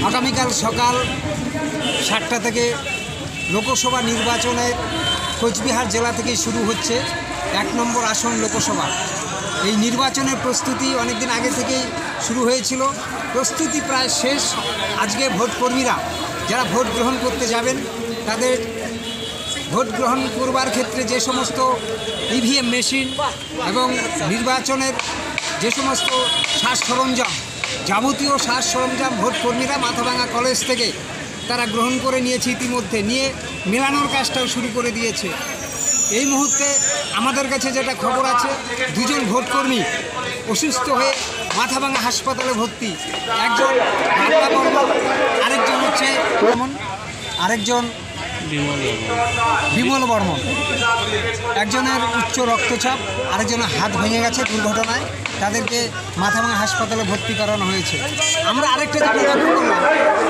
আগামীকাল সকাল 7টা থেকে লোকসভা নির্বাচনের কোচবিহার জেলা থেকে শুরু হচ্ছে 1 নম্বর আসন লোকসভা। এই নির্বাচনের প্রস্তুতি অনেকদিন আগে থেকেই শুরু হয়েছিল, প্রস্তুতি প্রায় শেষ। আজকে ভোটকর্মীরা যারা ভোট গ্রহণ করতে যাবেন তাদের ভোট গ্রহণ করবার ক্ষেত্রে যে সমস্ত ইভিএম মেশিন এবং নির্বাচনের যে সমস্ত সাজ সরঞ্জাম, যাবতীয় সাজ সরঞ্জাম ভোটকর্মীরা মাথাভাঙা কলেজ থেকে তারা গ্রহণ করে নিয়েছে, ইতিমধ্যে নিয়ে মেলানোর কাজটাও শুরু করে দিয়েছে। এই মুহূর্তে আমাদের কাছে যেটা খবর আছে, 2 জন ভোটকর্মী অসুস্থ হয়ে মাথাভাঙা হাসপাতালে ভর্তি। একজন বাংলা বর্মন, আরেকজন হচ্ছে আরেকজন বিমল বর্মন। একজনের উচ্চ রক্তচাপ, আরেকজনের হাত ভেঙে গেছে দুর্ঘটনায়, তাদেরকে মাথাভাঙা হাসপাতালে ভর্তি করানো হয়েছে। আমরা আরেকটা যেটা লক্ষ্য করলাম,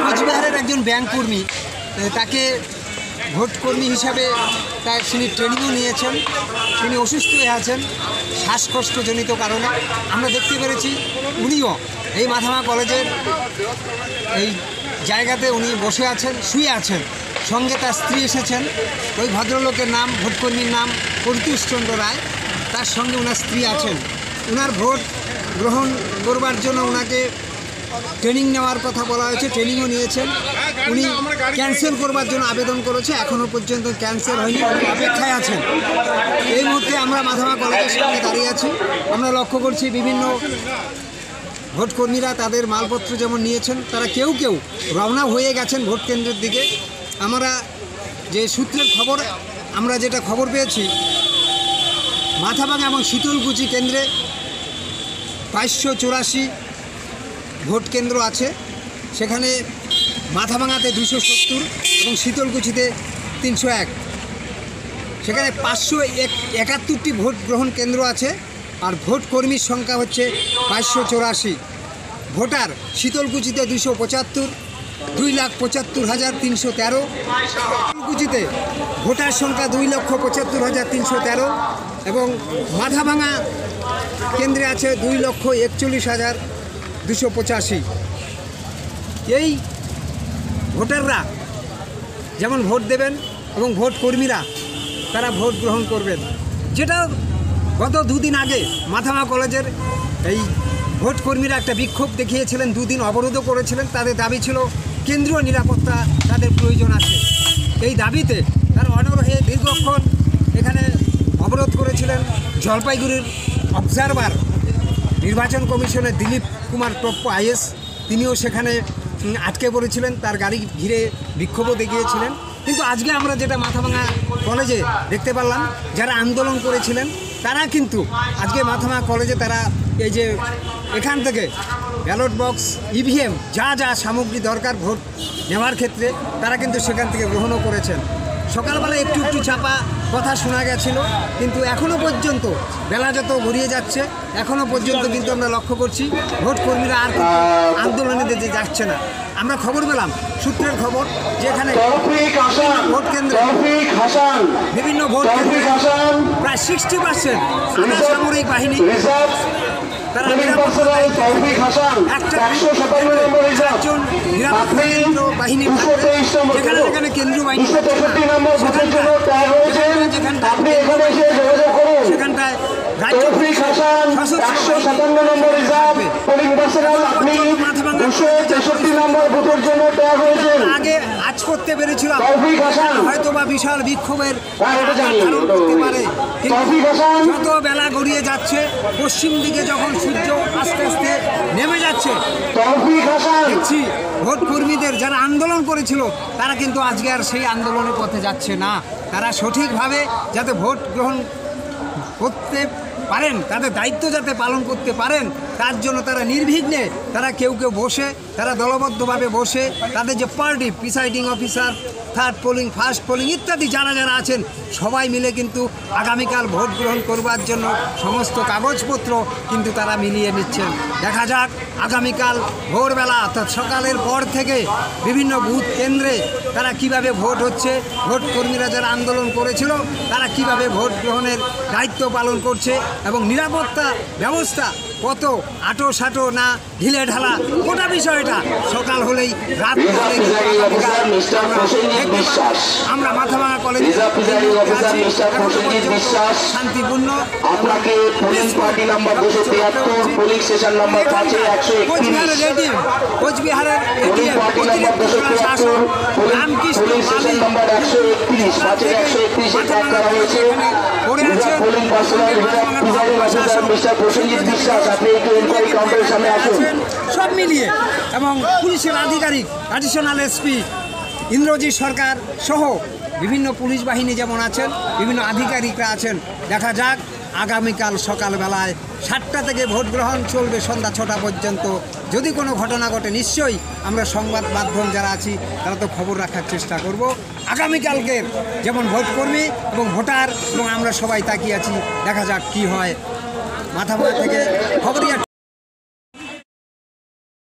কোচবিহারের একজন ব্যাংক কর্মী, তাকে ভোটকর্মী হিসাবে তিনি ট্রেনিংও নিয়েছেন, তিনি অসুস্থ হয়ে আছেন শ্বাসকষ্টজনিত কারণে। আমরা দেখতে পেরেছি উনিও এই মাথাভাঙা কলেজের এই জায়গাতে উনি বসে আছেন, শুয়ে আছেন, সঙ্গে তার স্ত্রী এসেছেন। ওই ভদ্রলোকের নাম, ভোটকর্মীর নাম পরিতোষ চন্দ্র রায়, তার সঙ্গে ওনার স্ত্রী আছেন। ওনার ভোট গ্রহণ করবার জন্য ওনাকে ট্রেনিং নেওয়ার কথা বলা হয়েছে, ট্রেনিংও নিয়েছেন। উনি ক্যান্সেল করবার জন্য আবেদন করেছে, এখনও পর্যন্ত ক্যান্সেল হয়নি, অপেক্ষায় আছেন। এই মুহূর্তে আমরা মাথাভাঙা কলেজের সামনে দাঁড়িয়ে আছি। আমরা লক্ষ্য করছি বিভিন্ন ভোটকর্মীরা তাদের মালপত্র যেমন নিয়েছেন, তারা কেউ কেউ রওনা হয়ে গেছেন ভোট কেন্দ্রের দিকে। আমরা যে সূত্রের খবর, আমরা যেটা খবর পেয়েছি, মাথাভাঙা এবং শীতলকুচি কেন্দ্রে 584 ভোট কেন্দ্র আছে। সেখানে মাথাভাঙাতে 270 এবং শীতলকুচিতে 301। সেখানে 571টি ভোট গ্রহণ কেন্দ্র আছে, আর ভোট কর্মীর সংখ্যা হচ্ছে 584। ভোটার শীতলকুচিতে 275, 2,75,313। শীতলকুচিতে ভোটার সংখ্যা 2,75,313 এবং মাথাভাঙা কেন্দ্রে আছে 2,41,285। এই ভোটাররা যেমন ভোট দেবেন এবং ভোট কর্মীরা তারা ভোট গ্রহণ করবেন। যেটা গত 2 দিন আগে মাথাভাঙা কলেজের এই ভোট কর্মীরা একটা বিক্ষোভ দেখিয়েছিলেন, 2 দিন অবরোধও করেছিলেন। তাদের দাবি ছিল কেন্দ্রীয় নিরাপত্তা তাদের প্রয়োজন আছে। এই দাবিতে তারা অনড় দীর্ঘক্ষণ এখানে অবরোধ করেছিলেন। জলপাইগুড়ির অবজারভার নির্বাচন কমিশনের দিলীপ কুমার টপ্প আইএস, তিনিও সেখানে আটকে পড়েছিলেন, তার গাড়ি ঘিরে বিক্ষোভও দেখিয়েছিলেন। কিন্তু আজকে আমরা যেটা মাথাভাঙা কলেজে দেখতে পারলাম, যারা আন্দোলন করেছিলেন তারা কিন্তু আজকে মাথাভাঙা কলেজে তারা এই যে এখান থেকে ব্যালট বক্স, ইভিএম, যা যা সামগ্রী দরকার ভোট নেওয়ার ক্ষেত্রে, তারা কিন্তু সেখান থেকে গ্রহণও করেছেন। সকালবেলা একটু একটু চাপা কথা শোনা গেছিল, কিন্তু এখনও পর্যন্ত বেলা যত গড়িয়ে যাচ্ছে এখনও পর্যন্ত কিন্তু আমরা লক্ষ্য করছি ভোট কর্মীরা আর আন্দোলনে দিতে যাচ্ছে না। আমরা খবর পেলাম, সূত্রের খবর, যে এখানে ভোট কেন্দ্রে বিভিন্ন ভোট কেন্দ্রে প্রায় 60% আধা সামরিক বাহিনী, তারা বাহিনী যেখানে যেখানে কেন্দ্রীয় বাহিনী সেখানটায় আগে আজ করতে পেরেছিলাম, হয়তো বা বিশাল বিক্ষোভের করতে পারে। যত বেলা গড়িয়ে যাচ্ছে, পশ্চিম দিকে যখন সূর্য আস্তে আস্তে নেমে যাচ্ছে, দেখছি ভোট কর্মীদের যারা আন্দোলন করেছিল তারা কিন্তু আজকে আর সেই আন্দোলনের পথে যাচ্ছে না। তারা সঠিকভাবে যাতে ভোট গ্রহণ করতে পারেন, তাদের দায়িত্ব যাতে পালন করতে পারেন, তার জন্য তারা নির্বিঘ্নে তারা কেউ কেউ বসে, তারা দলবদ্ধভাবে বসে তাদের যে party, presiding officer, third polling, first polling ইত্যাদি যারা যারা আছেন সবাই মিলে কিন্তু আগামীকাল ভোট গ্রহণ করবার জন্য সমস্ত কাগজপত্র কিন্তু তারা মিলিয়ে নিচ্ছেন। দেখা যাক আগামীকাল ভোরবেলা অর্থাৎ সকালের পর থেকে বিভিন্ন বুথ কেন্দ্রে তারা কিভাবে ভোট হচ্ছে, ভোট কর্মীরা যারা আন্দোলন করেছিল তারা কিভাবে ভোট গ্রহণের দায়িত্ব পালন করছে এবং নিরাপত্তা ব্যবস্থা কত আটো সাটো না ঢিলে ঢালা গোটা বিষয়টা সকাল হলেই রাত হলেই আমরা মাথাভাঙা কলেজে শান্তিপূর্ণ আপনাকে police party number 273 police station number 5 কোচবিহারের এটিএম কোচবিহারের ATM Ramakrishna station number 131 131 track করা হয়েছে police personnel presiding officer mister Prosenjit বিশ্বাস আপনি একটু এনকোয়ারি কাউন্টারের সামনে আসুন। সব মিলিয়ে এবং পুলিশের আধিকারিক অ্যাডিশনাল এসপি ইন্দ্রজিৎ সরকার সহ বিভিন্ন পুলিশ বাহিনী যেমন আছেন, বিভিন্ন আধিকারিকরা আছেন। দেখা যাক আগামীকাল সকালবেলায় 7টা থেকে ভোট গ্রহণ চলবে সন্ধ্যা 6টা পর্যন্ত। যদি কোনো ঘটনা ঘটে নিশ্চয়ই আমরা সংবাদ মাধ্যম যারা আছি তারা তো খবর রাখার চেষ্টা করব। আগামীকালকের যেমন ভোটকর্মী এবং ভোটার এবং আমরা সবাই তাকিয়ে আছি, দেখা যাক কী হয়। মাথাভাঙা থেকে খবরিয়া।